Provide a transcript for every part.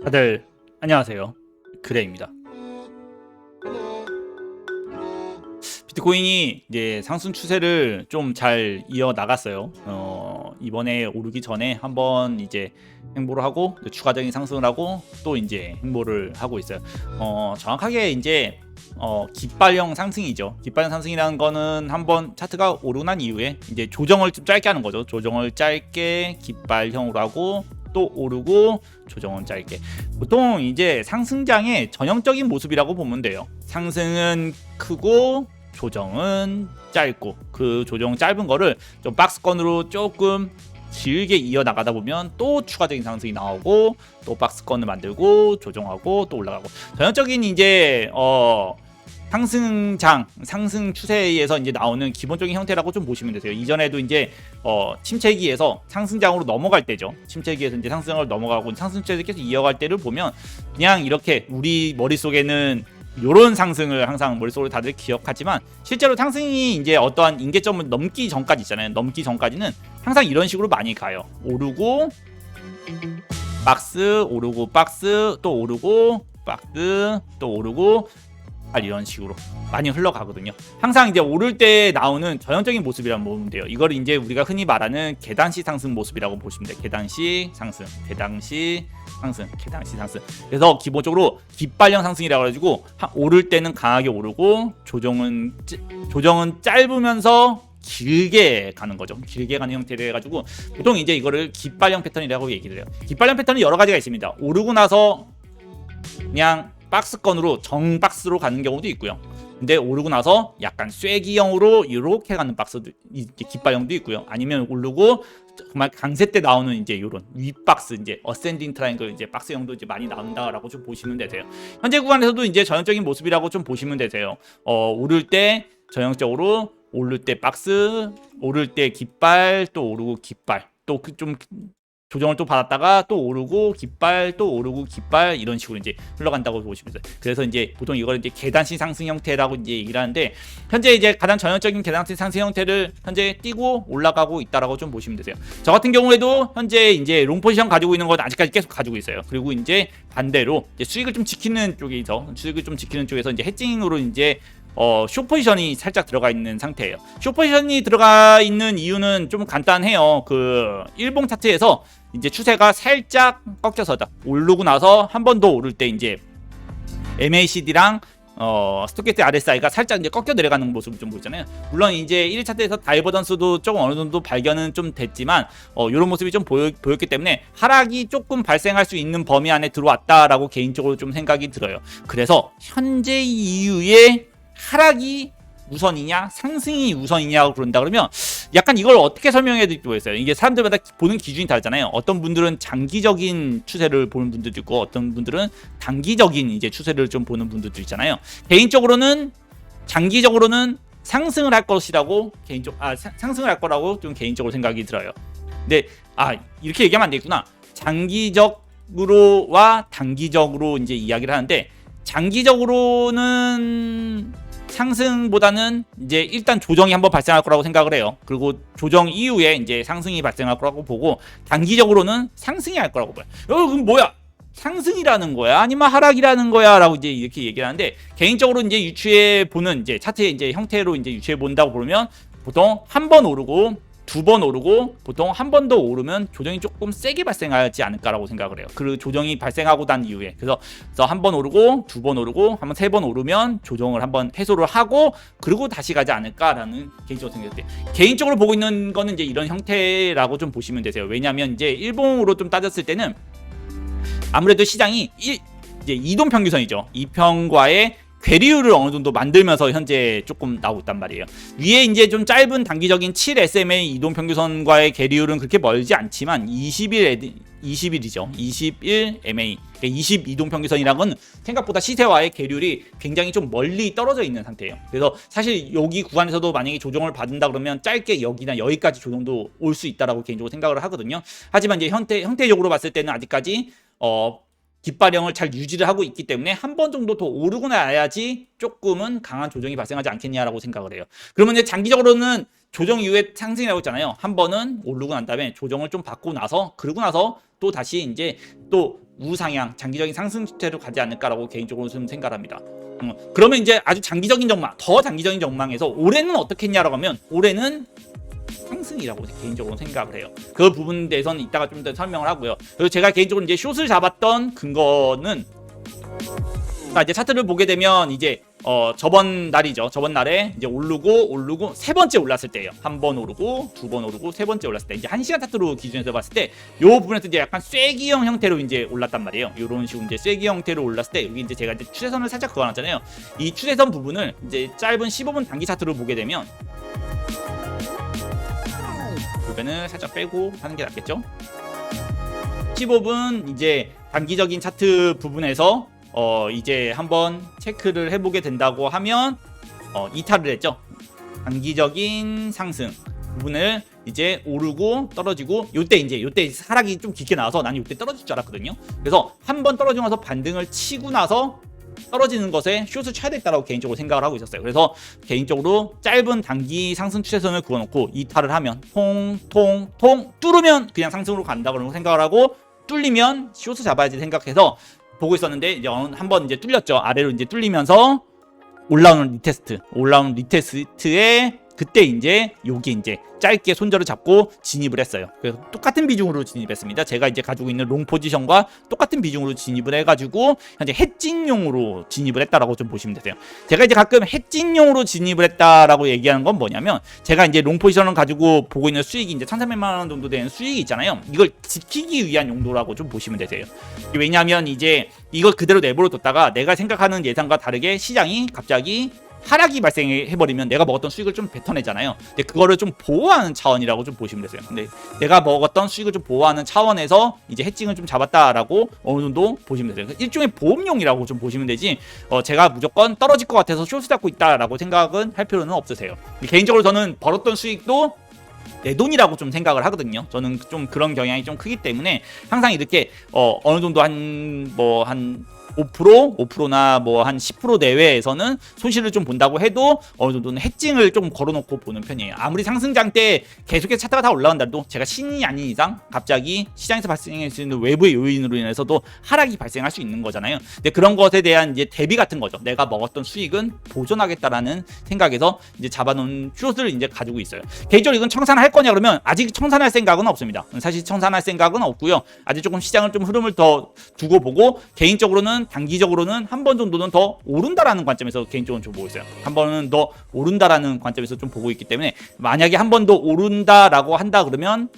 다들 안녕하세요. 그레입니다. 비트코인이 이제 상승 추세를 좀 잘 이어 나갔어요. 이번에 오르기 전에 한번 이제 행보를 하고 추가적인 상승을 하고 또 이제 행보를 하고 있어요. 정확하게 이제 깃발형 상승이죠. 깃발형 상승이라는 거는 한번 차트가 오르고 난 이후에 이제 조정을 좀 짧게 하는 거죠. 조정을 짧게 깃발형으로 하고 또 오르고 조정은 짧게. 보통 이제 상승장의 전형적인 모습이라고 보면 돼요. 상승은 크고 조정은 짧고, 그 조정 짧은 거를 좀 박스권으로 조금 길게 이어나가다 보면 또 추가적인 상승이 나오고 또 박스권을 만들고 조정하고 또 올라가고, 전형적인 이제 상승장, 상승 추세에서 이제 나오는 기본적인 형태라고 좀 보시면 되세요. 이전에도 이제 침체기에서 상승장으로 넘어갈 때죠. 침체기에서 이제 상승을 넘어가고 상승 추세를 계속 이어갈 때를 보면 그냥 이렇게 우리 머릿속에는 요런 상승을 항상 머릿속으로 다들 기억하지만, 실제로 상승이 이제 어떠한 임계점을 넘기 전까지 있잖아요. 넘기 전까지는 항상 이런 식으로 많이 가요. 오르고 박스, 오르고 박스, 또 오르고 박스, 또 오르고 이런 식으로 많이 흘러가거든요. 항상 이제 오를 때 나오는 전형적인 모습이라고 보면 돼요. 이걸 이제 우리가 흔히 말하는 계단식 상승 모습이라고 보시면 돼요. 계단식 상승, 계단식 상승, 계단식 상승. 그래서 기본적으로 깃발형 상승이라고 해가지고 오를 때는 강하게 오르고 조정은 짧으면서 길게 가는 거죠. 길게 가는 형태로 해가지고 보통 이제 이거를 깃발형 패턴이라고 얘기를 해요. 깃발형 패턴이 여러 가지가 있습니다. 오르고 나서 그냥 박스권으로 정박스로 가는 경우도 있고요. 근데 오르고 나서 약간 쐐기형으로 이렇게 가는 박스 깃발형도 있고요. 아니면 오르고 정말 강세 때 나오는 이제 이런 윗박스, 이제 어센딩 트라이앵글 이제 박스형도 이제 많이 나온다라고 좀 보시면 되세요. 현재 구간에서도 이제 전형적인 모습이라고 좀 보시면 되세요. 오를 때 전형적으로 오를 때 박스, 오를 때 깃발, 또 오르고 깃발, 또 좀 조정을 또 받았다가 또 오르고 깃발, 또 오르고 깃발, 이런 식으로 이제 흘러간다고 보시면 돼요. 그래서 이제 보통 이걸 이제 계단식 상승 형태라고 이제 얘기를 하는데, 현재 이제 가장 전형적인 계단식 상승 형태를 현재 띄고 올라가고 있다라고 좀 보시면 되세요. 저 같은 경우에도 현재 이제 롱 포지션 가지고 있는 건 아직까지 계속 가지고 있어요. 그리고 이제 반대로 이제 수익을 좀 지키는 쪽에서 이제 해칭으로 이제 숏 포지션이 살짝 들어가 있는 상태예요. 숏 포지션이 들어가 있는 이유는 좀 간단해요. 그 일봉 차트에서 이제 추세가 살짝 꺾여서다 오르고 나서 한 번 더 오를 때 이제 MACD랑 스토캐스틱 RSI가 살짝 이제 꺾여 내려가는 모습을 좀 보이잖아요. 물론 이제 1일 차트에서 다이버던스도 조금 어느 정도 발견은 좀 됐지만 이런 모습이 좀 보였기 때문에 하락이 조금 발생할 수 있는 범위 안에 들어왔다라고 개인적으로 좀 생각이 들어요. 그래서 현재 이후에 하락이 우선이냐 상승이 우선이냐고 그런다 그러면 약간 이걸 어떻게 설명해야 될지 모르겠어요. 이게 사람들마다 보는 기준이 다르잖아요. 어떤 분들은 장기적인 추세를 보는 분들도 있고 어떤 분들은 단기적인 이제 추세를 좀 보는 분들도 있잖아요. 개인적으로는 장기적으로는 상승을 할 것이라고 상승을 할 거라고 좀 개인적으로 생각이 들어요. 근데 이렇게 얘기하면 안 되겠구나. 장기적으로와 단기적으로 이제 이야기를 하는데, 장기적으로는 상승보다는 이제 일단 조정이 한번 발생할 거라고 생각을 해요. 그리고 조정 이후에 이제 상승이 발생할 거라고 보고, 단기적으로는 상승이 할 거라고 봐요. 그럼 뭐야? 상승이라는 거야? 아니면 하락이라는 거야? 라고 이제 이렇게 얘기를 하는데, 개인적으로 이제 유추해 보는 이제 차트의 이제 형태로 이제 유추해 본다고 보면 보통 한 번 오르고 두 번 오르고 보통 한 번 더 오르면 조정이 조금 세게 발생하지 않을까라고 생각을 해요. 그 조정이 발생하고 난 이후에 그래서 한 번 오르고 두 번 오르고 한번 세 번 오르면 조정을 한번 해소를 하고 그리고 다시 가지 않을까라는 개인적으로 생각할 때, 개인적으로 보고 있는 거는 이제 이런 형태라고 좀 보시면 되세요. 왜냐하면 이제 일봉으로 좀 따졌을 때는 아무래도 시장이 이제 이동 평균선이죠. 이평과의 괴리율을 어느 정도 만들면서 현재 조금 나오고 있단 말이에요. 위에 이제 좀 짧은 단기적인 7SMA 이동 평균선과의 괴리율은 그렇게 멀지 않지만 20일이죠. 21 MA. 그러니까 20 이동 평균선이라는 건 생각보다 시세와의 괴리율이 굉장히 좀 멀리 떨어져 있는 상태예요. 그래서 사실 여기 구간에서도 만약에 조정을 받는다 그러면 짧게 여기나 여기까지 조정도 올 수 있다라고 개인적으로 생각을 하거든요. 하지만 이제 형태적으로 봤을 때는 아직까지 깃발형을 잘 유지를 하고 있기 때문에 한 번 정도 더 오르고 나야지 조금은 강한 조정이 발생하지 않겠냐라고 생각을 해요. 그러면 이제 장기적으로는 조정 이후에 상승이라고 했잖아요. 한 번은 오르고 난 다음에 조정을 좀 받고 나서 그러고 나서 또 다시 이제 또 우상향 장기적인 상승 추세로 가지 않을까라고 개인적으로 좀 생각합니다. 그러면 이제 아주 장기적인 전망, 더 장기적인 전망에서 올해는 어떻게 했냐라고 하면 올해는 상승이라고 개인적으로 생각을 해요. 그 부분에 대해서는 이따가 좀 더 설명을 하고요. 그리고 제가 개인적으로 이제 숏을 잡았던 근거는 이제 차트를 보게 되면 이제 저번 날이죠. 저번 날에 이제 오르고 세 번째 올랐을 때예요. 한 번 오르고 두 번 오르고 세 번째 올랐을 때 이제 1시간 차트로 기준해서 봤을 때 요 부분에서 이제 약간 쐐기형 형태로 이제 올랐단 말이에요. 요런 식으로 이제 쐐기 형태로 올랐을 때 여기 이제 제가 이제 추세선을 살짝 그어놨잖아요. 이 추세선 부분을 이제 짧은 15분 단기 차트로 보게 되면 볼펜을 살짝 빼고 하는 게 낫겠죠? 15분 이제 단기적인 차트 부분에서 이제 한번 체크를 해보게 된다고 하면 이탈을 했죠. 단기적인 상승 부분을 이제 오르고 떨어지고 요때 하락이 좀 깊게 나와서 나는 요때 떨어질 줄 알았거든요. 그래서 한번 떨어지고 나서 반등을 치고 나서 떨어지는 것에 숏을 쳐야 되겠다라고 개인적으로 생각을 하고 있었어요. 그래서 개인적으로 짧은 단기 상승 추세선을 그어놓고 이탈을 하면 통통통 뚫으면 그냥 상승으로 간다 그런 생각을 하고 뚫리면 숏을 잡아야지 생각해서 보고 있었는데 이제 한번 이제 뚫렸죠. 아래로 이제 뚫리면서 올라오는 리테스트에 그때 이제 여기 이제 짧게 손절을 잡고 진입을 했어요. 그래서 똑같은 비중으로 진입했습니다. 제가 이제 가지고 있는 롱 포지션과 똑같은 비중으로 진입을 해가지고 현재 해칭용으로 진입을 했다라고 좀 보시면 되세요. 제가 이제 가끔 해칭용으로 진입을 했다라고 얘기하는 건 뭐냐면 제가 이제 롱 포지션을 가지고 보고 있는 수익이 이제 1,300만 원 정도 되는 수익이 있잖아요. 이걸 지키기 위한 용도라고 좀 보시면 되세요. 왜냐하면 이제 이걸 그대로 내버려뒀다가 내가 생각하는 예상과 다르게 시장이 갑자기 하락이 발생해버리면 내가 먹었던 수익을 좀 뱉어내잖아요. 근데 그거를 좀 보호하는 차원이라고 좀 보시면 되세요. 근데 내가 먹었던 수익을 좀 보호하는 차원에서 이제 해칭을 좀 잡았다라고 어느 정도 보시면 되세요. 일종의 보험용이라고 좀 보시면 되지 제가 무조건 떨어질 것 같아서 숏을 잡고 있다라고 생각은 할 필요는 없으세요. 개인적으로 저는 벌었던 수익도 내 돈이라고 좀 생각을 하거든요. 저는 좀 그런 경향이 좀 크기 때문에 항상 이렇게 어느 정도 한 5%나 뭐 한 10% 내외에서는 손실을 좀 본다고 해도 어느 정도는 해칭을 좀 걸어놓고 보는 편이에요. 아무리 상승장 때 계속해서 차트가 다 올라간다도 제가 신이 아닌 이상 갑자기 시장에서 발생할 수 있는 외부의 요인으로 인해서도 하락이 발생할 수 있는 거잖아요. 근데 그런 것에 대한 이제 대비 같은 거죠. 내가 먹었던 수익은 보존하겠다라는 생각에서 이제 잡아놓은 숏을 이제 가지고 있어요. 개인적으로 이건 청산할 거냐 그러면 아직 청산할 생각은 없습니다. 사실 청산할 생각은 없고요. 아직 조금 시장을 좀 흐름을 더 두고 보고 개인적으로는 단기적으로는 한 번 정도는 더 오른다라는 관점에서 개인적으로 좀 보고 있어요. 한 번은 더 오른다라는 관점에서 좀 보고 있기 때문에 만약에 한 번 더 오른다라고 한다 그러면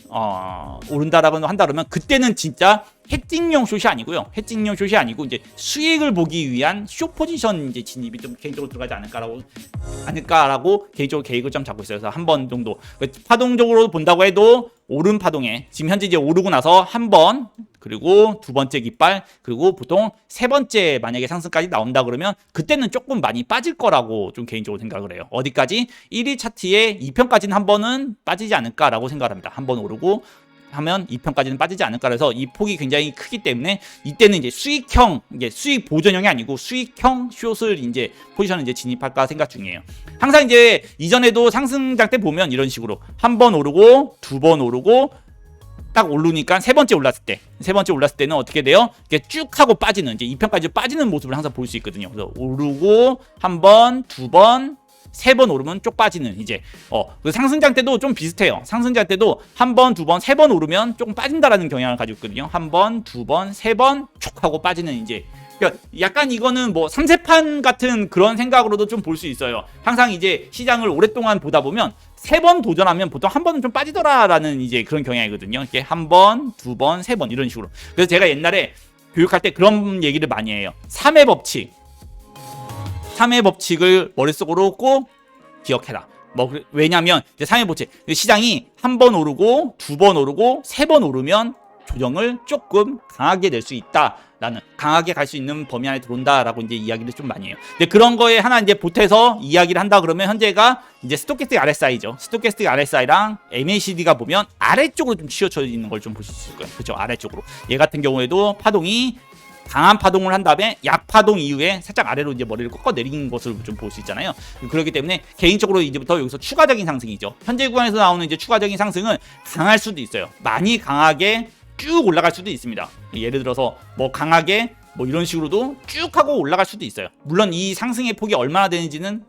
그때는 진짜 해칭용 숏이 아니고요. 해칭용 숏이 아니고 이제 수익을 보기 위한 숏 포지션 이제 진입이 좀 개인적으로 들어가지 않을까라고 개인적으로 계획을 좀 잡고 있어요. 그래서 한 번 정도 파동적으로 본다고 해도 오른 파동에 지금 현재 이제 오르고 나서 한 번 그리고 두 번째 깃발 그리고 보통 세 번째 만약에 상승까지 나온다 그러면 그때는 조금 많이 빠질 거라고 좀 개인적으로 생각을 해요. 어디까지 1위 차트의 2편까지는 한 번은 빠지지 않을까라고 생각합니다. 한 번 오르고 하면 2편까지는 빠지지 않을까 해서 이 폭이 굉장히 크기 때문에 이때는 이제 수익형 이게 수익 보전형이 아니고 수익형 숏을 이제 포지션을 이제 진입할까 생각 중이에요. 항상 이제 이전에도 상승장 때 보면 이런 식으로 한 번 오르고 두 번 오르고 딱 오르니까 세 번째 올랐을 때는 어떻게 돼요? 이렇게 쭉 하고 빠지는 이제 2편까지 빠지는 모습을 항상 볼 수 있거든요. 그래서 오르고 한 번, 두 번, 세 번 오르면 쪽 빠지는 이제 상승장 때도 좀 비슷해요. 상승장 때도 한 번, 두 번, 세 번 오르면 조금 빠진다라는 경향을 가지고 있거든요. 한 번, 두 번, 세 번 촉 하고 빠지는 이제 그러니까 약간 이거는 뭐 삼세판 같은 그런 생각으로도 좀 볼 수 있어요. 항상 이제 시장을 오랫동안 보다 보면 세 번 도전하면 보통 한 번은 좀 빠지더라라는 이제 그런 경향이거든요. 이렇게 한 번, 두 번, 세 번 이런 식으로. 그래서 제가 옛날에 교육할 때 그런 얘기를 많이 해요. 3의 법칙. 3의 법칙을 머릿속으로 꼭 기억해라. 왜냐면 이제 3의 법칙. 시장이 한 번 오르고 두 번 오르고 세 번 오르면 조정을 조금 강하게 낼 수 있다라는 강하게 갈 수 있는 범위 안에 들어온다라고 이제 이야기를 좀 많이 해요. 근데 그런 거에 하나 이제 보태서 이야기를 한다 그러면 현재가 이제 스토캐스틱 RSI죠. 스토캐스틱 RSI랑 MACD가 보면 아래쪽으로 좀 치우쳐 있는 걸 좀 보실 수 있을 거예요. 그렇죠? 아래쪽으로. 얘 같은 경우에도 파동이 강한 파동을 한 다음에 약파동 이후에 살짝 아래로 이제 머리를 꺾어 내린 것을 좀 볼 수 있잖아요. 그렇기 때문에 개인적으로 이제부터 여기서 추가적인 상승이죠. 현재 구간에서 나오는 이제 추가적인 상승은 강할 수도 있어요. 많이 강하게 쭉 올라갈 수도 있습니다. 예를 들어서 뭐 강하게 뭐 이런 식으로도 쭉 하고 올라갈 수도 있어요. 물론 이 상승의 폭이 얼마나 되는지는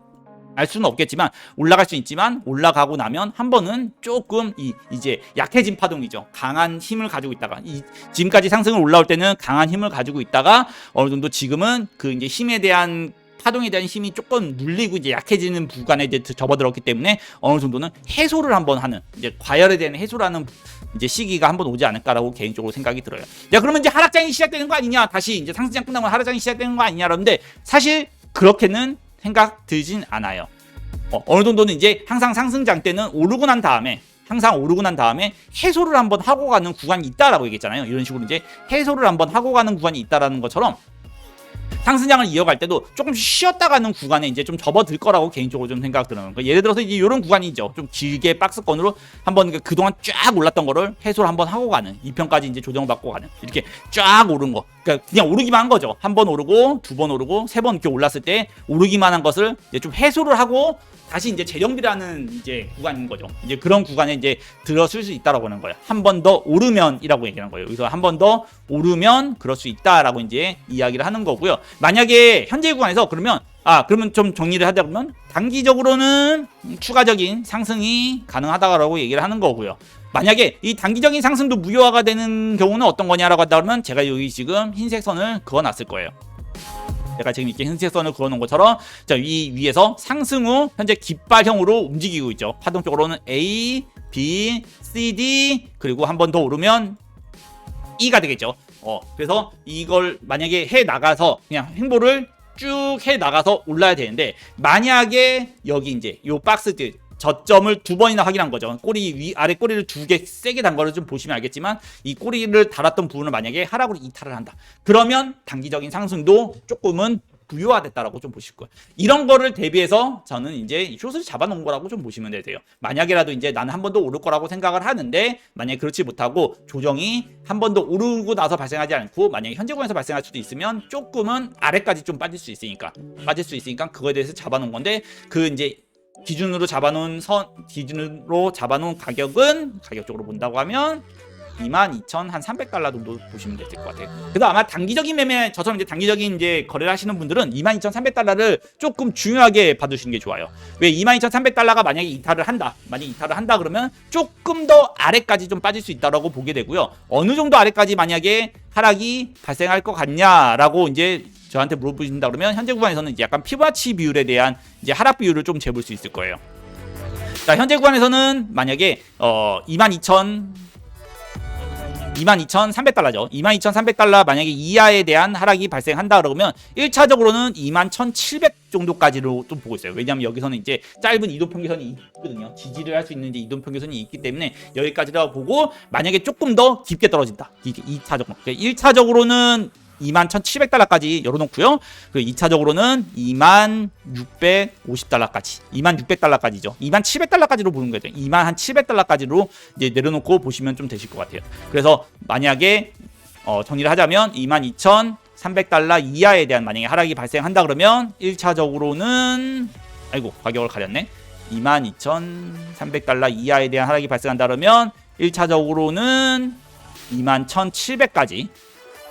알 수는 없겠지만 올라갈 수 있지만 올라가고 나면 한 번은 조금 이제 약해진 파동이죠. 강한 힘을 가지고 있다가 지금까지 상승을 올라올 때는 강한 힘을 가지고 있다가 어느 정도 지금은 그 이제 힘에 대한 파동에 대한 힘이 조금 눌리고 이제 약해지는 구간에 이제 접어들었기 때문에 어느 정도는 해소를 한번 하는 이제 과열에 대한 해소를 하는 이제 시기가 한번 오지 않을까라고 개인적으로 생각이 들어요. 야, 그러면 이제 하락장이 시작되는 거 아니냐? 다시 이제 상승장 끝나면 하락장이 시작되는 거 아니냐라는데 사실 그렇게는 생각 들진 않아요. 어느 정도는 이제 항상 상승장 때는 오르고 난 다음에 해소를 한번 하고 가는 구간이 있다라고 얘기했잖아요. 이런 식으로 이제 해소를 한번 하고 가는 구간이 있다라는 것처럼 상승장을 이어갈 때도 조금 쉬었다 가는 구간에 이제 좀 접어들 거라고 개인적으로 좀 생각 드는 거예요. 예를 들어서 이제 이런 구간이죠. 좀 길게 박스권으로 한번 그동안 쫙 올랐던 거를 해소를 한번 하고 가는 2편까지 이제 조정받고 가는 이렇게 쫙 오른 거. 그러니까 그냥 오르기만 한 거죠. 한 번 오르고 두 번 오르고 세 번 이렇게 올랐을 때 오르기만 한 것을 이제 좀 해소를 하고 다시 이제 재정비라는 이제 구간인 거죠. 이제 그런 구간에 이제 들어설 수 있다라고 하는 거예요. 한 번 더 오르면이라고 얘기하는 거예요. 여기서 한 번 더 오르면 그럴 수 있다라고 이제 이야기를 하는 거고요. 만약에 현재 구간에서 그러면 좀 정리를 하다 보면 단기적으로는 추가적인 상승이 가능하다라고 얘기를 하는 거고요. 만약에 이 단기적인 상승도 무효화가 되는 경우는 어떤 거냐라고 한다 그러면 제가 여기 지금 흰색 선을 그어놨을 거예요. 제가 지금 이렇게 흰색 선을 그어놓은 것처럼 자, 이 위에서 상승 후 현재 깃발형으로 움직이고 있죠. 파동 쪽으로는 A, B, C, D 그리고 한 번 더 오르면 E가 되겠죠. 그래서 이걸 만약에 해 나가서 그냥 행보를 쭉 해 나가서 올라야 되는데 만약에 여기 이제 요 박스들 저점을 두 번이나 확인한 거죠. 꼬리 위 아래 꼬리를 두 개 세게 단 거를 좀 보시면 알겠지만 이 꼬리를 달았던 부분을 만약에 하락으로 이탈을 한다. 그러면 단기적인 상승도 조금은 부유화됐다라고 좀 보실 거예요. 이런 거를 대비해서 저는 이제 숏을 잡아놓은 거라고 좀 보시면 되세요. 만약에라도 이제 나는 한 번 더 오를 거라고 생각을 하는데 만약에 그렇지 못하고 조정이 한 번 더 오르고 나서 발생하지 않고 만약에 현재 구간에서 발생할 수도 있으면 조금은 아래까지 좀 빠질 수 있으니까 그거에 대해서 잡아놓은 건데 그 이제 기준으로 잡아놓은 가격은 가격적으로 본다고 하면 22,300달러 정도 보시면 될 것 같아요. 그래서 아마 단기적인 매매, 저처럼 이제 단기적인 이제 거래를 하시는 분들은 22,300달러를 조금 중요하게 봐두시는 게 좋아요. 왜 22,300달러가 만약에 이탈을 한다 그러면 조금 더 아래까지 좀 빠질 수 있다라고 보게 되고요. 어느 정도 아래까지 만약에 하락이 발생할 것 같냐라고 이제 저한테 물어보신다 그러면 현재 구간에서는 이제 약간 피보나치 비율에 대한 이제 하락 비율을 좀 재볼 수 있을 거예요. 자, 현재 구간에서는 만약에 22,300달러죠. 22,300달러 만약에 이하에 대한 하락이 발생한다 그러면 1차적으로는 21,700 정도까지로 좀 보고 있어요. 왜냐하면 여기서는 이제 짧은 이동평균선이 있거든요. 지지를 할 수 있는 이제 이동평균선이 있기 때문에 여기까지라고 보고 만약에 조금 더 깊게 떨어진다. 이게 2차적으로. 1차적으로는 21,700달러까지 열어놓고요. 그리고 2차적으로는 2650달러까지, 2600달러까지죠. 2700달러까지로 보는 거죠. 2700달러까지로 이제 내려놓고 보시면 좀 되실 것 같아요. 그래서 만약에 정리를 하자면 22,300달러 이하에 대한 만약에 하락이 발생한다 그러면 1차적으로는 가격을 가렸네. 22,300달러 이하에 대한 하락이 발생한다 그러면 1차적으로는 21,700까지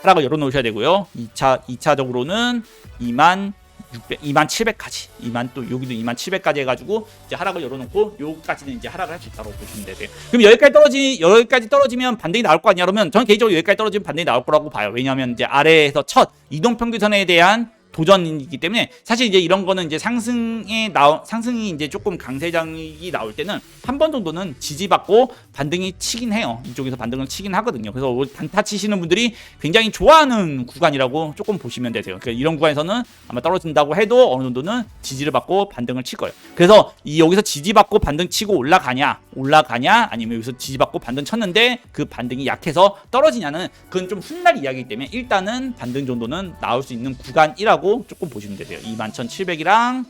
하락을 열어놓으셔야 되고요. 2차적으로는 2700까지, 또 여기도 2700까지 해가지고 이제 하락을 열어놓고 요까지는 이제 하락을 할 수 있다고 보시면 되세요. 그럼 여기까지 떨어지면 반등이 나올 거 아니냐 그러면 저는 개인적으로 여기까지 떨어지면 반등이 나올 거라고 봐요. 왜냐하면 이제 아래에서 첫 이동평균선에 대한 도전이기 때문에 사실 이제 이런 거는 이제 상승이 이제 조금 강세장이 나올 때는 한 번 정도는 지지받고 반등이 치긴 해요. 이쪽에서 반등을 치긴 하거든요. 그래서 단타 치시는 분들이 굉장히 좋아하는 구간이라고 조금 보시면 되세요. 그러니까 이런 구간에서는 아마 떨어진다고 해도 어느 정도는 지지를 받고 반등을 칠 거예요. 그래서 여기서 지지받고 반등 치고 올라가냐 아니면 여기서 지지받고 반등 쳤는데 그 반등이 약해서 떨어지냐는 그건 좀 훗날 이야기이기 때문에 일단은 반등 정도는 나올 수 있는 구간이라고 조금 보시면 되세요. 21,700이랑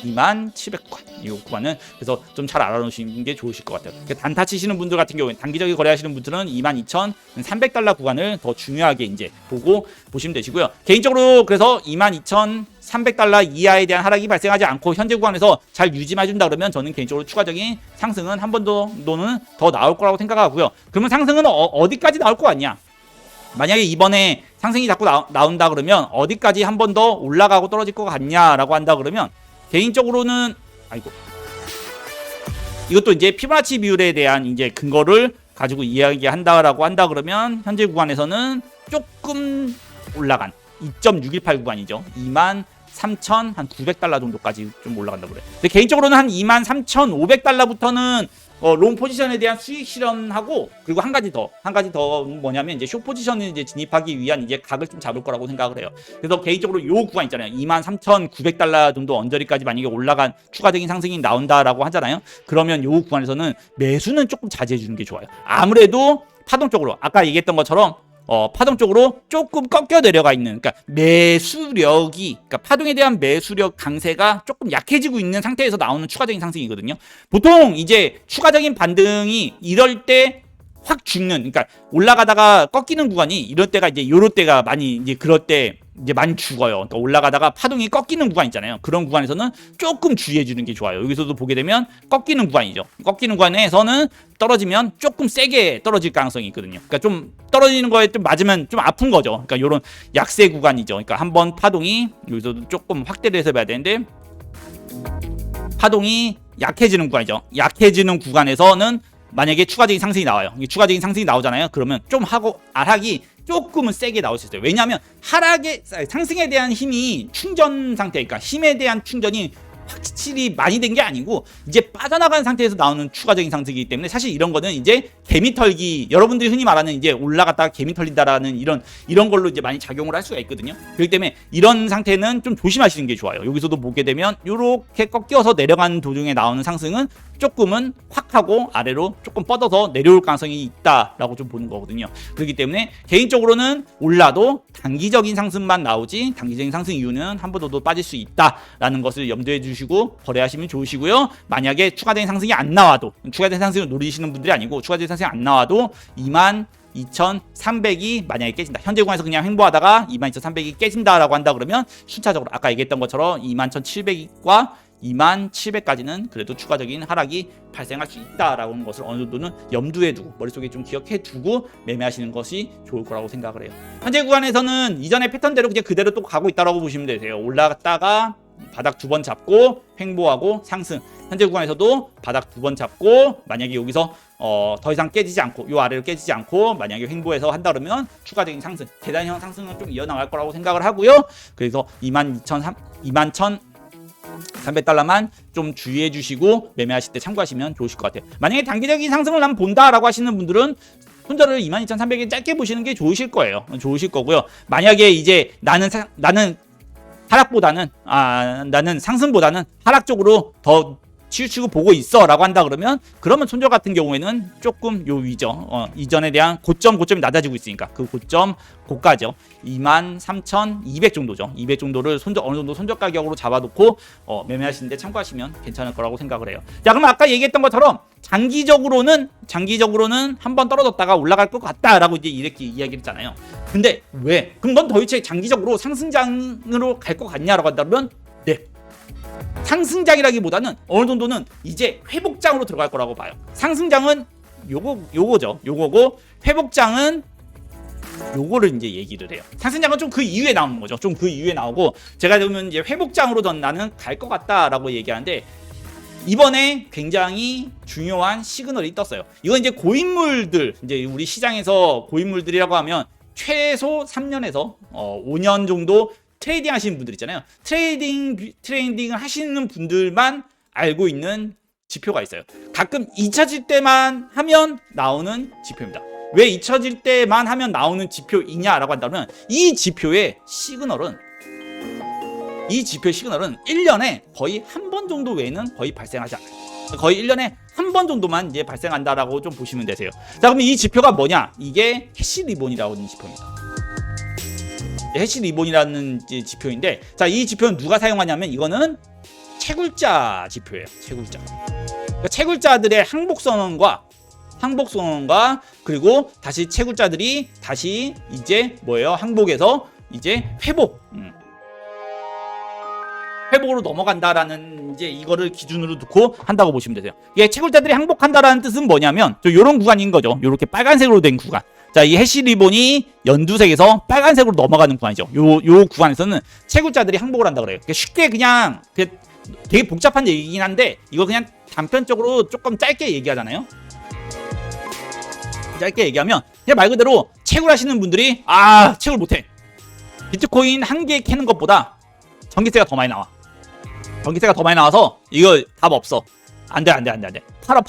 2700구간 이 구간은 그래서 좀 잘 알아놓으시는 게 좋으실 것 같아요. 단타 치시는 분들 같은 경우에 단기적인 거래하시는 분들은 22,300달러 구간을 더 중요하게 이제 보고 보시면 되시고요. 개인적으로 그래서 22,300달러 이하에 대한 하락이 발생하지 않고 현재 구간에서 잘 유지해준다 그러면 저는 개인적으로 추가적인 상승은 한 번 정도는 더 나올 거라고 생각하고요. 그러면 상승은 어디까지 나올 것 같냐? 만약에 이번에 상승이 자꾸 나온다 그러면 어디까지 한 번 더 올라가고 떨어질 것 같냐라고 한다 그러면 개인적으로는 이것도 이제 피보나치 비율에 대한 이제 근거를 가지고 이야기한다라고 한다 그러면 현재 구간에서는 조금 올라간 2.618 구간이죠. 23,900달러 정도까지 좀 올라간다고 그래요. 근데 개인적으로는 한 23,500달러부터는 롱 포지션에 대한 수익 실현하고 그리고 한 가지 더 뭐냐면 이제 숏 포지션을 이제 진입하기 위한 이제 각을 좀 잡을 거라고 생각을 해요. 그래서 개인적으로 요 구간 있잖아요. 23,900달러 정도 언저리까지 만약에 올라간 추가적인 상승이 나온다라고 하잖아요. 그러면 요 구간에서는 매수는 조금 자제해 주는 게 좋아요. 아무래도 파동 쪽으로 아까 얘기했던 것처럼 파동 쪽으로 조금 꺾여 내려가 있는, 그러니까 그러니까 파동에 대한 매수력 강세가 조금 약해지고 있는 상태에서 나오는 추가적인 상승이거든요. 보통 이제 추가적인 반등이 이럴 때 확 죽는, 그러니까 올라가다가 꺾이는 구간이 이럴 때가 이제 요럴 때가 많이 이제 그럴 때 이제 많이 죽어요. 그러니까 올라가다가 파동이 꺾이는 구간 있잖아요. 그런 구간에서는 조금 주의해 주는 게 좋아요. 여기서도 보게 되면 꺾이는 구간이죠. 꺾이는 구간에서는 떨어지면 조금 세게 떨어질 가능성이 있거든요. 그러니까 좀 떨어지는 거에 좀 맞으면 좀 아픈 거죠. 그러니까 요런 약세 구간이죠. 그러니까 한번 파동이 여기서도 조금 확대를 해서 봐야 되는데 파동이 약해지는 구간이죠. 약해지는 구간에서는 만약에 추가적인 상승이 나와요. 추가적인 상승이 나오잖아요. 그러면 좀 하고 하락이 조금은 세게 나올 수 있어요. 왜냐하면 상승에 대한 힘이 충전 상태, 그러니까 힘에 대한 충전이 확실히 많이 된 게 아니고 이제 빠져나간 상태에서 나오는 추가적인 상승이기 때문에 사실 이런 거는 이제 개미털기, 여러분들이 흔히 말하는 이제 올라갔다가 개미 털린다라는 이런 걸로 이제 많이 작용을 할 수가 있거든요. 그렇기 때문에 이런 상태는 좀 조심하시는 게 좋아요. 여기서도 보게 되면 이렇게 꺾여서 내려가는 도중에 나오는 상승은 조금은 확 하고 아래로 조금 뻗어서 내려올 가능성이 있다라고 좀 보는 거거든요. 그렇기 때문에 개인적으로는 올라도 단기적인 상승만 나오지 단기적인 상승 이유는 한 번 더 빠질 수 있다라는 것을 염두에 주시고 거래하시면 좋으시고요. 만약에 추가적인 상승이 안 나와도, 추가적인 상승을 노리시는 분들이 아니고 추가적인 상승이 안 나와도 22,300이 만약에 깨진다. 현재 구간에서 그냥 횡보하다가 22,300이 깨진다라고 한다 그러면 순차적으로 아까 얘기했던 것처럼 21,700과 2700까지는 그래도 추가적인 하락이 발생할 수 있다라고 하는 것을 어느 정도는 염두에 두고 머릿속에 좀 기억해 두고 매매하시는 것이 좋을 거라고 생각을 해요. 현재 구간에서는 이전의 패턴대로 그냥 그대로 또 가고 있다라고 보시면 되세요. 올라갔다가 바닥 2번 잡고 횡보하고 상승. 현재 구간에서도 바닥 2번 잡고 만약에 여기서 더 이상 깨지지 않고 요 아래로 깨지지 않고 만약에 횡보해서 한다 그러면 추가적인 상승, 계단형 상승은 좀 이어나갈 거라고 생각을 하고요. 그래서 22,300달러만 좀 주의해 주시고 매매하실 때 참고하시면 좋으실 것 같아요. 만약에 단기적인 상승을 한번 본다라고 하시는 분들은 손절을 22,300에 짧게 보시는 게 좋으실 거예요. 좋으실 거고요. 만약에 이제 나는 하락보다는 나는 상승보다는 하락 쪽으로 더 치우치고 보고 있어라고 한다 그러면 손절 같은 경우에는 조금 요 위죠. 이전에 대한 고점이 낮아지고 있으니까 그 고가죠. 23,200 정도죠. 200 정도를 어느 정도 손절 가격으로 잡아놓고 매매하시는데 참고하시면 괜찮을 거라고 생각을 해요. 자, 그럼 아까 얘기했던 것처럼 장기적으로는 한번 떨어졌다가 올라갈 것 같다라고 이제 이렇게 이야기를 했잖아요. 근데 왜? 그럼 넌 도대체 장기적으로 상승장으로 갈 것 같냐라고 한다면 네. 상승장이라기보다는 어느 정도는 이제 회복장으로 들어갈 거라고 봐요. 상승장은 요거고 회복장은 요거를 이제 얘기를 해요. 상승장은 좀 그 이후에 나오는 거죠. 좀 그 이후에 나오고 제가 보면 이제 회복장으로 나는 갈 것 같다라고 얘기하는데 이번에 굉장히 중요한 시그널이 떴어요. 이건 이제 고인물들, 이제 우리 시장에서 고인물들이라고 하면 최소 3년에서 5년 정도 트레이딩 하시는 분들 있잖아요. 트레이딩을 하시는 분들만 알고 있는 지표가 있어요. 가끔 잊혀질 때만 하면 나오는 지표입니다. 왜 잊혀질 때만 하면 나오는 지표이냐라고 한다면 이 지표의 시그널은 1년에 거의 한 번 정도 외에는 거의 발생하지 않아요. 거의 1년에 한 번 정도만 이제 발생한다라고 좀 보시면 되세요. 자, 그럼 이 지표가 뭐냐? 이게 해시 리본이라고 하는 지표입니다. 해시 리본이라는 지표인데, 자, 이 지표는 누가 사용하냐면 이거는 채굴자 지표예요. 채굴자. 그러니까 채굴자들의 항복 선언과 그리고 다시 채굴자들이 다시 이제 뭐예요? 항복에서 이제 회복으로 넘어간다라는 이제 이거를 기준으로 두고 한다고 보시면 되세요. 이게 채굴자들이 항복한다라는 뜻은 뭐냐면 요런 구간인 거죠. 요렇게 빨간색으로 된 구간. 자, 이 해시 리본이 연두색에서 빨간색으로 넘어가는 구간이죠. 요 구간에서는 채굴자들이 항복을 한다 그래요. 쉽게 그냥 되게 복잡한 얘기긴 한데 이거 그냥 단편적으로 조금 짧게 얘기하잖아요. 짧게 얘기하면 그냥 말 그대로 채굴하시는 분들이 채굴 못해. 비트코인 한 개 캐는 것보다 전기세가 더 많이 나와. 전기세가 더 많이 나와서 이거 답 없어. 안 돼. 팔어.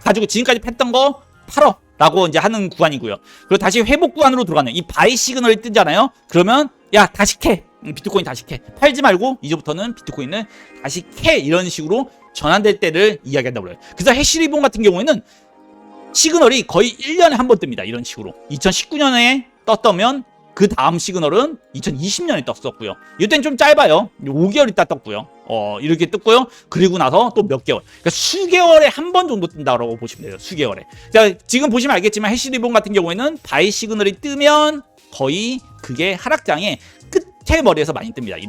가지고 지금까지 팼던 거 팔어. 라고 이제 하는 구간이고요. 그리고 다시 회복 구간으로 들어가는 이 바이 시그널이 뜨잖아요. 그러면 야 다시 캐. 비트코인 다시 캐. 팔지 말고 이제부터는 비트코인을 다시 캐. 이런 식으로 전환될 때를 이야기한다고 그래요. 그래서 해시리본 같은 경우에는 시그널이 거의 1년에 한 번 뜹니다. 이런 식으로 2019년에 떴다면 그 다음 시그널은 2020년에 떴었고요. 이때는 좀 짧아요. 5개월 있다 떴고요. 이렇게 떴고요. 그리고 나서 또 몇 개월. 그러니까 수개월에 한 번 정도 뜬다고 보시면 돼요. 수개월에. 자, 지금 보시면 알겠지만 해시리본 같은 경우에는 바이 시그널이 뜨면 거의 그게 하락장의 끝에 머리에서 많이 뜹니다.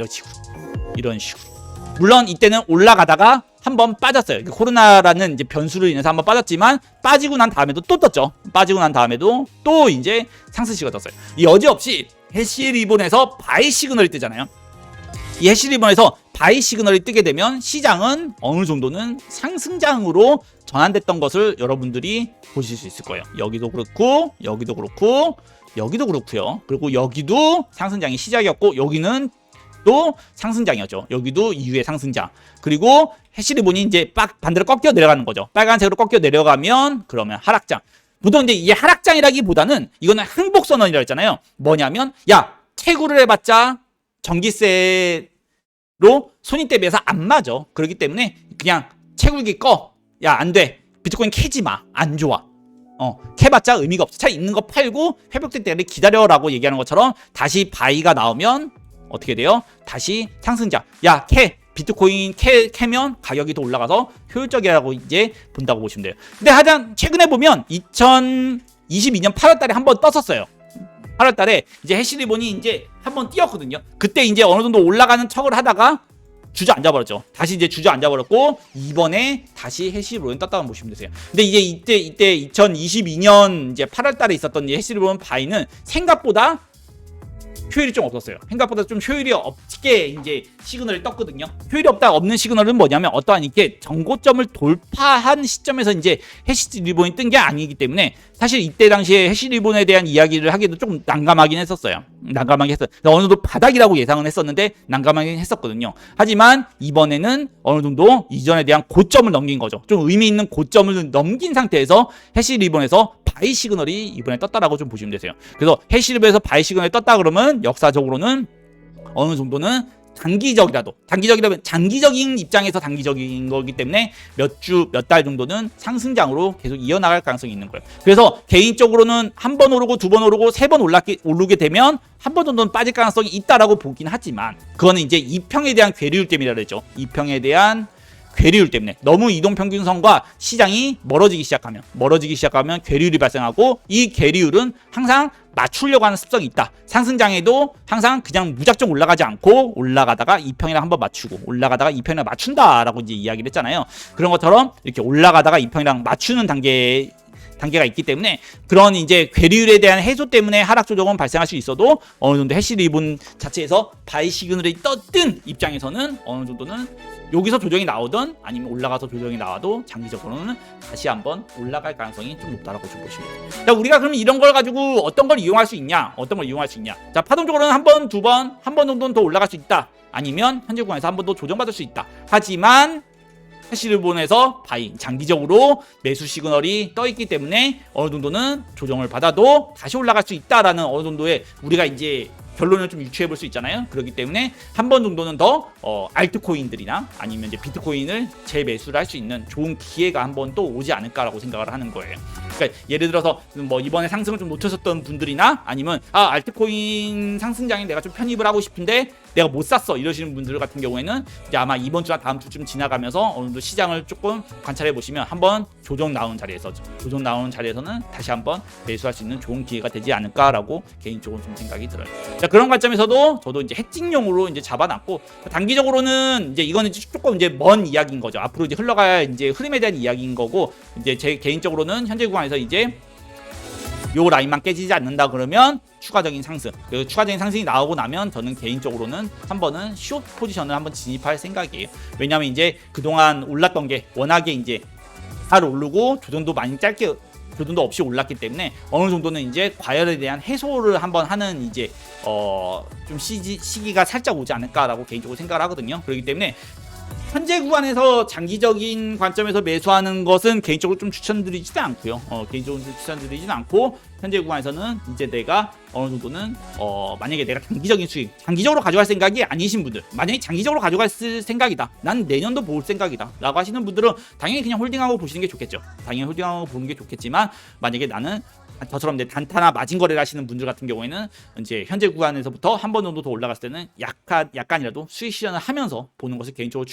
이런 식으로. 물론 이때는 올라가다가 한번 빠졌어요. 코로나라는 이제 변수로 인해서 한번 빠졌지만 빠지고 난 다음에도 또 떴죠. 빠지고 난 다음에도 또 이제 상승시가 떴어요. 이 여지없이 해시리본에서 바이 시그널이 뜨잖아요. 이 해시리본에서 바이 시그널이 뜨게 되면 시장은 어느 정도는 상승장으로 전환됐던 것을 여러분들이 보실 수 있을 거예요. 여기도 그렇고 여기도 그렇고요. 그리고 여기도 상승장이 시작이었고 여기는 또 상승장이었죠. 여기도 이후의 상승장. 그리고 해시리본이 이제 반대로 꺾여 내려가는 거죠. 빨간색으로 꺾여 내려가면 그러면 하락장. 보통 이제 이게 하락장이라기보다는 이거는 항복선언이라고 했잖아요. 뭐냐면 채굴을 해봤자 전기세로 손익 대비해서 안 맞아. 그렇기 때문에 그냥 채굴기 꺼. 안 돼. 비트코인 캐지 마. 안 좋아. 캐봤자 의미가 없어. 차 있는 거 팔고 회복될 때를 기다려라고 얘기하는 것처럼 다시 바이가 나오면 어떻게 돼요? 다시 상승장. 비트코인 캐면 가격이 더 올라가서 효율적이라고 이제 본다고 보시면 돼요. 근데 가장 최근에 보면 2022년 8월 달에 한번 떴었어요. 8월 달에 이제 해시리본이 이제 한번 뛰었거든요. 그때 이제 어느 정도 올라가는 척을 하다가 주저앉아버렸죠. 다시 이제 주저앉아버렸고 이번에 다시 해시리본이 떴다고 보시면 되세요. 근데 이제 이때 2022년 이제 8월 달에 있었던 해시리본 바이는 생각보다 효율이 좀 없었어요. 생각보다 좀 효율이 없게 이제 시그널이 떴거든요. 효율이 없는 시그널은 뭐냐면 어떠한 이렇게 정고점을 돌파한 시점에서 이제 해시리본이 뜬 게 아니기 때문에 사실 이때 당시에 해시리본에 대한 이야기를 하기도 조금 난감하긴 했었어요. 어느 정도 바닥이라고 예상은 했었는데 난감하긴 했었거든요. 하지만 이번에는 어느 정도 이전에 대한 고점을 넘긴 거죠. 좀 의미 있는 고점을 넘긴 상태에서 해시리본에서 바이 시그널이 이번에 떴다라고 좀 보시면 되세요. 그래서 해시리본에서 바이 시그널이 떴다 그러면 역사적으로는 어느 정도는 장기적인 입장에서 단기적인 거기 때문에 몇 달 정도는 상승장으로 계속 이어나갈 가능성이 있는 거예요. 그래서 개인적으로는 한 번 오르고 두 번 오르고 세 번 오르게 되면 한 번 정도는 빠질 가능성이 있다라고 보긴 하지만 그거는 이제 이평에 대한 괴리율 때문이라 그랬죠. 이평에 대한 괴리율 때문에 너무 이동평균선과 시장이 멀어지기 시작하면 괴리율이 발생하고 이 괴리율은 항상 맞추려고 하는 습성이 있다. 상승장에도 항상 그냥 무작정 올라가지 않고 올라가다가 이평이랑 한번 맞추고 올라가다가 이평이랑 맞춘다라고 이제 이야기를 했잖아요. 그런 것처럼 이렇게 올라가다가 이평이랑 맞추는 단계가 있기 때문에 그런 이제 괴리율에 대한 해소 때문에 하락 조정은 발생할 수 있어도 어느 정도 해시리본 자체에서 바이 시그널이 떴든 입장에서는 어느 정도는 여기서 조정이 나오든 아니면 올라가서 조정이 나와도 장기적으로는 다시 한번 올라갈 가능성이 좀 높다라고 좀 보시면 돼요. 자, 우리가 그러면 이런 걸 가지고 어떤 걸 이용할 수 있냐? 자, 파동적으로는 한 번, 두 번, 한 번 정도는 더 올라갈 수 있다. 아니면 현재 구간에서 한 번 더 조정받을 수 있다. 하지만 해시리본에서 바이 장기적으로 매수 시그널이 떠 있기 때문에 어느 정도는 조정을 받아도 다시 올라갈 수 있다라는 어느 정도의 우리가 이제 결론을 좀 유추해 볼 수 있잖아요. 그렇기 때문에 한 번 정도는 더 알트코인들이나 아니면 이제 비트코인을 재매수를 할 수 있는 좋은 기회가 한 번 또 오지 않을까라고 생각을 하는 거예요. 그러니까 예를 들어서 뭐 이번에 상승을 좀 놓쳤었던 분들이나 아니면 알트코인 상승장에 내가 좀 편입을 하고 싶은데 내가 못 샀어 이러시는 분들 같은 경우에는 이제 아마 이번 주나 다음 주쯤 지나가면서 어느 정도 시장을 조금 관찰해 보시면 한번 조정 나오는 자리에서는 다시 한번 매수할 수 있는 좋은 기회가 되지 않을까라고 개인적으로 좀 생각이 들어요. 자, 그런 관점에서도 저도 이제 해칭용으로 이제 잡아놨고 단기적으로는 이제 이거는 조금 이제 먼 이야기인 거죠. 앞으로 이제 흘러갈 이제 흐름에 대한 이야기인 거고 이제 제 개인적으로는 현재 구간에서 이제 요 라인만 깨지지 않는다 그러면 추가적인 상승, 그리고 추가적인 상승이 나오고 나면 저는 개인적으로는 한 번은 숏 포지션을 한번 진입할 생각이에요. 왜냐하면 이제 그동안 올랐던 게 워낙에 이제 잘 오르고 조정도 많이 짧게 조정도 없이 올랐기 때문에 어느 정도는 이제 과열에 대한 해소를 한번 하는 이제 좀 시기가 살짝 오지 않을까라고 개인적으로 생각을 하거든요. 그렇기 때문에 현재 구간에서 장기적인 관점에서 매수하는 것은 개인적으로 좀 추천드리지도 않고요. 개인적으로 좀 추천드리지는 않고 현재 구간에서는 이제 내가 어느 정도는 만약에 내가 장기적인 수익, 장기적으로 가져갈 생각이 아니신 분들, 만약에 장기적으로 가져갈 생각이다, 난 내년도 볼 생각이다 라고 하시는 분들은 당연히 그냥 홀딩하고 보시는 게 좋겠죠. 당연히 홀딩하고 보는 게 좋겠지만 만약에 나는 저처럼 이제 단타나 마진 거래를 하시는 분들 같은 경우에는 이제 현재 구간에서부터 한 번 정도 더 올라갔을 때는 약간이라도 수익 실현을 하면서 보는 것을 개인적으로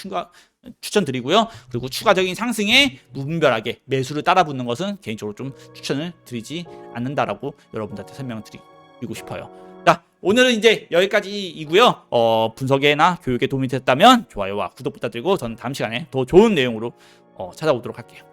추천드리고요. 그리고 추가적인 상승에 무분별하게 매수를 따라붙는 것은 개인적으로 좀 추천을 드리지 않는다라고 여러분들한테 설명을 드리고 싶어요. 자, 오늘은 이제 여기까지이고요. 분석에나 교육에 도움이 됐다면 좋아요와 구독 부탁드리고 저는 다음 시간에 더 좋은 내용으로 찾아오도록 할게요.